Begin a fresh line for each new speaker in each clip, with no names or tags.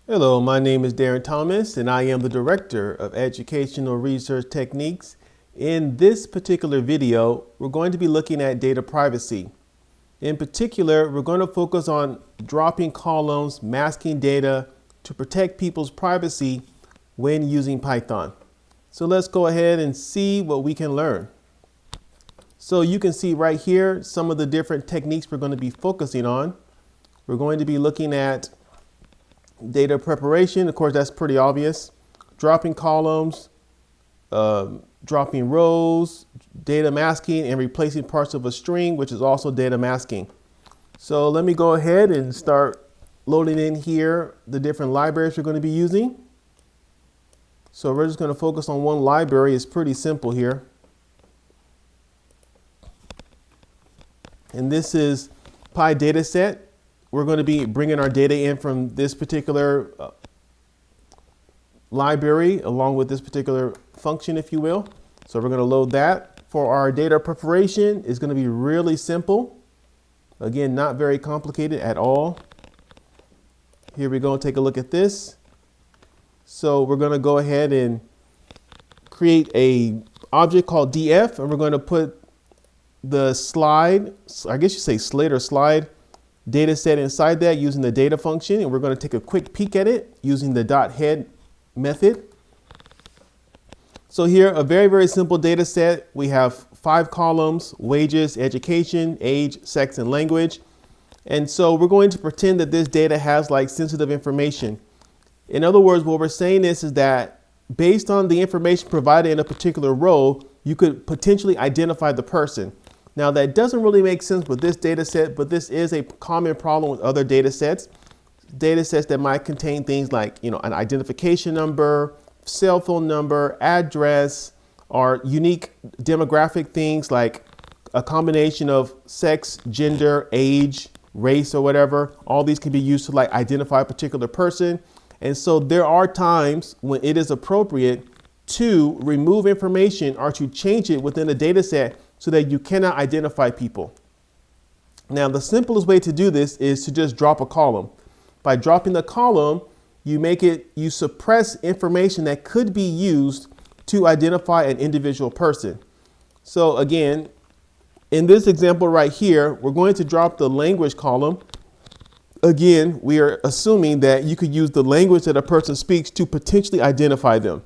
Hello, my name is Darren Thomas, and I am the Director of Educational Research Techniques. In this particular video, we're going to be looking at data privacy. In particular, we're going to focus on dropping columns, masking data to protect people's privacy when using Python. So let's go ahead and see what we can learn. So you can see right here some of the different techniques we're going to be focusing on. We're going to be looking at data preparation. Of course, that's pretty obvious. Dropping columns, dropping rows, data masking, and replacing parts of a string, which is also data masking. So let me go ahead and start loading in here the different libraries we're going to be using. So we're just going to focus on one library. It's pretty simple here. And this is PyDataset. We're going to be bringing our data in from this particular library along with this particular function, if you will. So we're going to load that. For our data preparation, it's going to be really simple. Again, not very complicated at all. Here we go. Take a look at this. So we're going to go ahead and create a object called df, and we're going to put the slide, I guess you say slid or slide, data set inside that using the data function, and we're going to take a quick peek at it using the .head method. So here, a very simple data set. We have 5 columns: wages, education, age, sex, and language. And so we're going to pretend that this data has like sensitive information. In other words, what we're saying is that based on the information provided in a particular row, you could potentially identify the person. Now that doesn't really make sense with this data set, but this is a common problem with other data sets that might contain things like, an identification number, cell phone number, address, or unique demographic things like a combination of sex, gender, age, race, or whatever. All these can be used to like identify a particular person. And so there are times when it is appropriate to remove information or to change it within a data set so that you cannot identify people. Now, the simplest way to do this is to just drop a column. By dropping the column, you suppress information that could be used to identify an individual person. So again, in this example right here, we're going to drop the language column. Again, we are assuming that you could use the language that a person speaks to potentially identify them.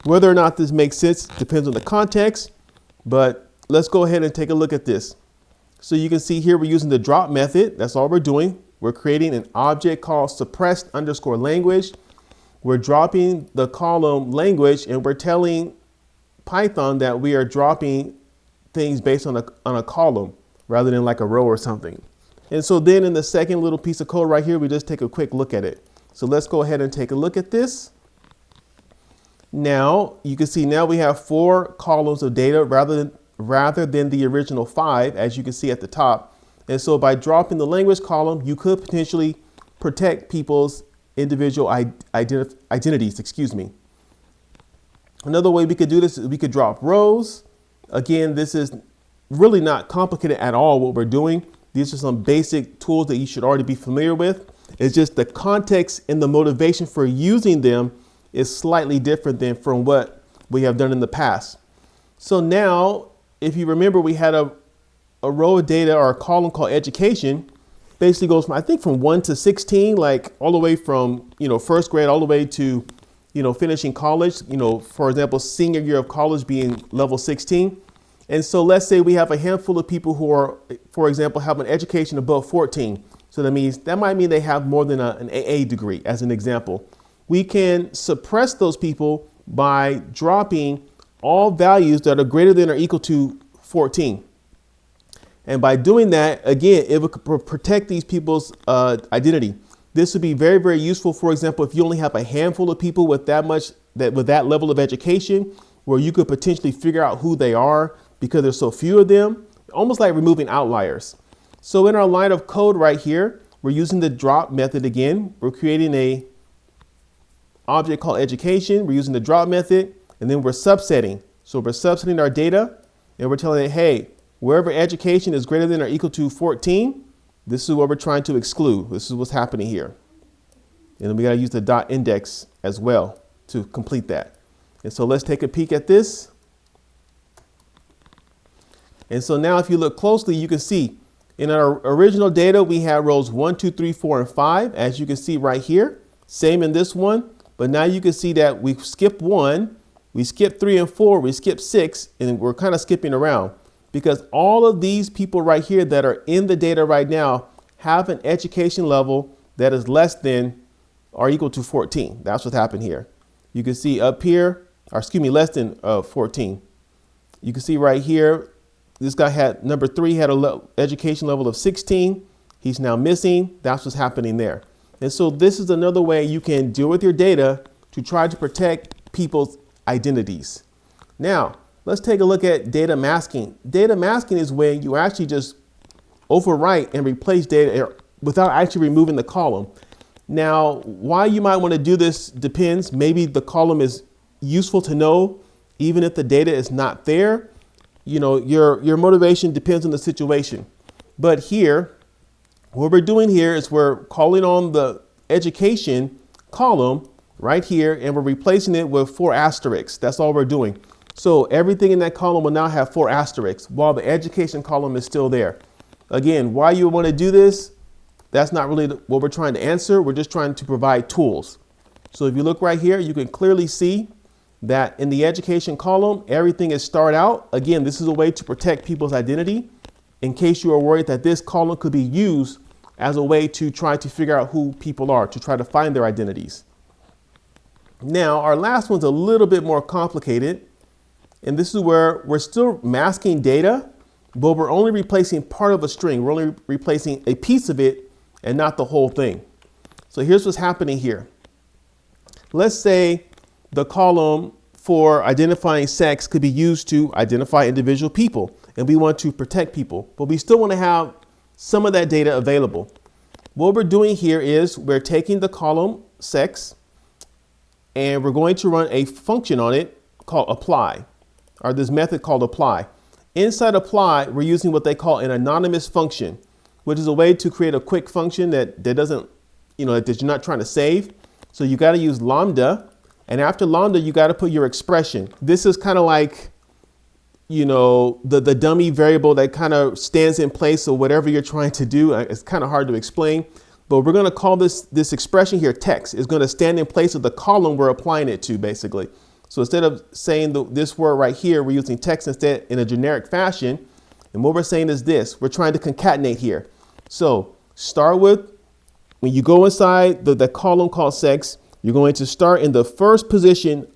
Whether or not this makes sense depends on the context, but let's go ahead and take a look at this. So you can see here we're using the drop method. That's all we're doing. We're creating an object called suppressed_language. We're dropping the column language, and we're telling Python that we are dropping things based on a column rather than like a row or something. And so then in the second little piece of code right here, we just take a quick look at it. So let's go ahead and take a look at this. Now you can see now we have 4 columns of data rather than the original 5, as you can see at the top. And so by dropping the language column, you could potentially protect people's individual identities. Another way we could do this is we could drop rows. Again, this is really not complicated at all what we're doing. These are some basic tools that you should already be familiar with. It's just the context and the motivation for using them is slightly different than from what we have done in the past. So now, if you remember, we had a row of data or a column called education. Basically goes from, I think, from 1 to 16, like all the way from, first grade all the way to, finishing college, for example, senior year of college being level 16. And so let's say we have a handful of people who are, for example, have an education above 14. So that might mean they have more than an AA degree, as an example. We can suppress those people by dropping all values that are greater than or equal to 14. And by doing that, again, it would protect these people's identity. This would be very useful, for example, if you only have a handful of people with that level of education, where you could potentially figure out who they are because there's so few of them, almost like removing outliers. So in our line of code right here, we're using the drop method again. We're creating a object called education. We're using the drop method, and then we're subsetting. So we're subsetting our data, and we're telling it, hey, wherever education is greater than or equal to 14, this is what we're trying to exclude. This is what's happening here. And then we got to use the dot index as well to complete that. And so let's take a peek at this. And so now if you look closely, you can see in our original data, we had rows 1, 2, 3, 4, and 5, as you can see right here. Same in this one. But now you can see that we skipped 1, we skipped 3 and 4, we skipped 6, and we're kind of skipping around because all of these people right here that are in the data right now have an education level that is less than or equal to 14. That's what happened here. You can see up here, or excuse me, less than 14. You can see right here, this guy had, number 3 had a education level of 16. He's now missing. That's what's happening there. And so this is another way you can deal with your data to try to protect people's identities. Now, let's take a look at data masking. Data masking is when you actually just overwrite and replace data without actually removing the column. Now, why you might want to do this depends. Maybe the column is useful to know, even if the data is not there. You know, your motivation depends on the situation. But here, what we're doing here is we're calling on the education column right here, and we're replacing it with 4 asterisks. That's all we're doing. So everything in that column will now have 4 asterisks while the education column is still there. Again, why you want to do this, that's not really what we're trying to answer. We're just trying to provide tools. So if you look right here, you can clearly see that in the education column, everything is starred out. Again, this is a way to protect people's identity in case you are worried that this column could be used as a way to try to figure out who people are, to try to find their identities. Now, our last one's a little bit more complicated, and this is where we're still masking data, but we're only replacing part of a string. We're only replacing a piece of it and not the whole thing. So here's what's happening here. Let's say the column for identifying sex could be used to identify individual people, and we want to protect people, but we still want to have some of that data available. What we're doing here is we're taking the column sex and we're going to run a function on it called apply, or this method called apply. Inside apply, we're using what they call an anonymous function, which is a way to create a quick function that doesn't, that you're not trying to save. So you got to use lambda. And after lambda, you got to put your expression. This is kind of like, the dummy variable that kind of stands in place of whatever you're trying to do. It's kind of hard to explain, but we're going to call this expression here text. It's going to stand in place of the column we're applying it to, basically. So instead of saying this word right here, we're using text instead in a generic fashion. And what we're saying is this. We're trying to concatenate here. So start with, when you go inside the column called sex, you're going to start in the first position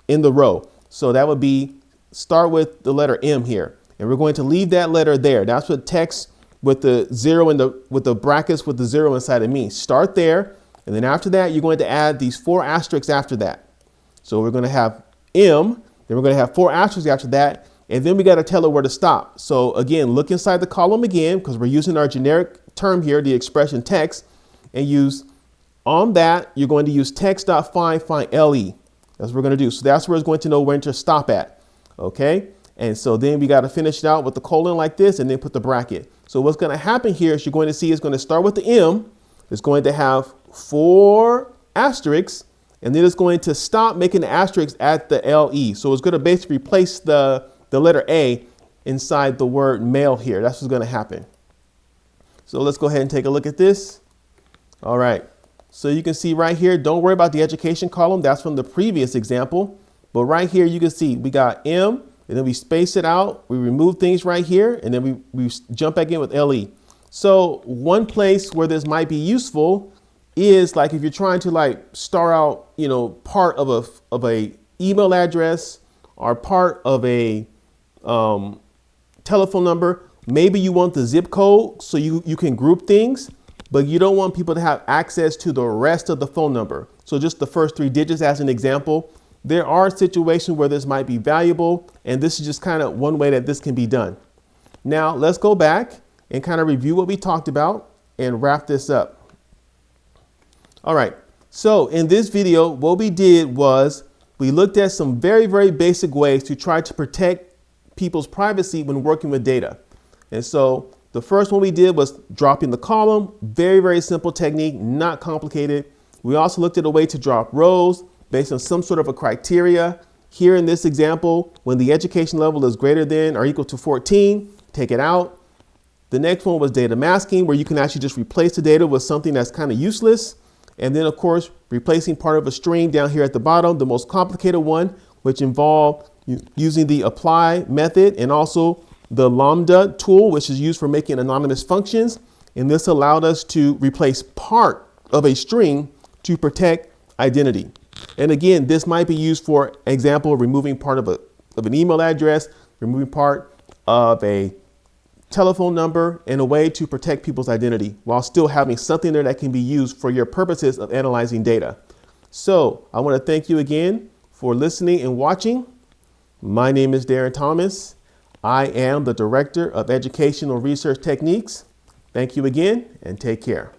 in the row. So that would be start with the letter M here. And we're going to leave that letter there. That's what text with the 0 and with the brackets with the 0 inside it means. Start there. And then after that, you're going to add these 4 asterisks after that. So we're going to have M, then we're going to have 4 asterisks after that. And then we got to tell it where to stop. So again, look inside the column again, because we're using our generic term here, the expression text, and use on that, you're going to use text.find LE. That's what we're going to do. So that's where it's going to know when to stop at. OK, and so then we got to finish it out with the colon like this and then put the bracket. So what's going to happen here is you're going to see it's going to start with the M. It's going to have 4 asterisks, and then it's going to stop making the asterisks at the LE. So it's going to basically replace the letter A inside the word male here. That's what's going to happen. So let's go ahead and take a look at this. All right. So you can see right here, don't worry about the education column. That's from the previous example. But right here, you can see we got M, and then we space it out. We remove things right here, and then we jump back in with LE. So one place where this might be useful is like if you're trying to star out, part of a email address or part of a telephone number. Maybe you want the zip code so you can group things, but you don't want people to have access to the rest of the phone number. So just the first 3 digits as an example. There are situations where this might be valuable, and this is just kind of one way that this can be done. Now let's go back and kind of review what we talked about and wrap this up. All right, so in this video, what we did was we looked at some very, very basic ways to try to protect people's privacy when working with data. And so the first one we did was dropping the column. Very, very simple technique, not complicated. We also looked at a way to drop rows based on some sort of a criteria. Here in this example, when the education level is greater than or equal to 14, take it out. The next one was data masking, where you can actually just replace the data with something that's kind of useless. And then, of course, replacing part of a string down here at the bottom, the most complicated one, which involved using the apply method and also the lambda tool, which is used for making anonymous functions. And this allowed us to replace part of a string to protect identity. And again, this might be used for example, removing part of an email address, removing part of a telephone number in a way to protect people's identity while still having something there that can be used for your purposes of analyzing data. So I want to thank you again for listening and watching. My name is Darren Thomas. I am the Director of Educational Research Techniques. Thank you again and take care.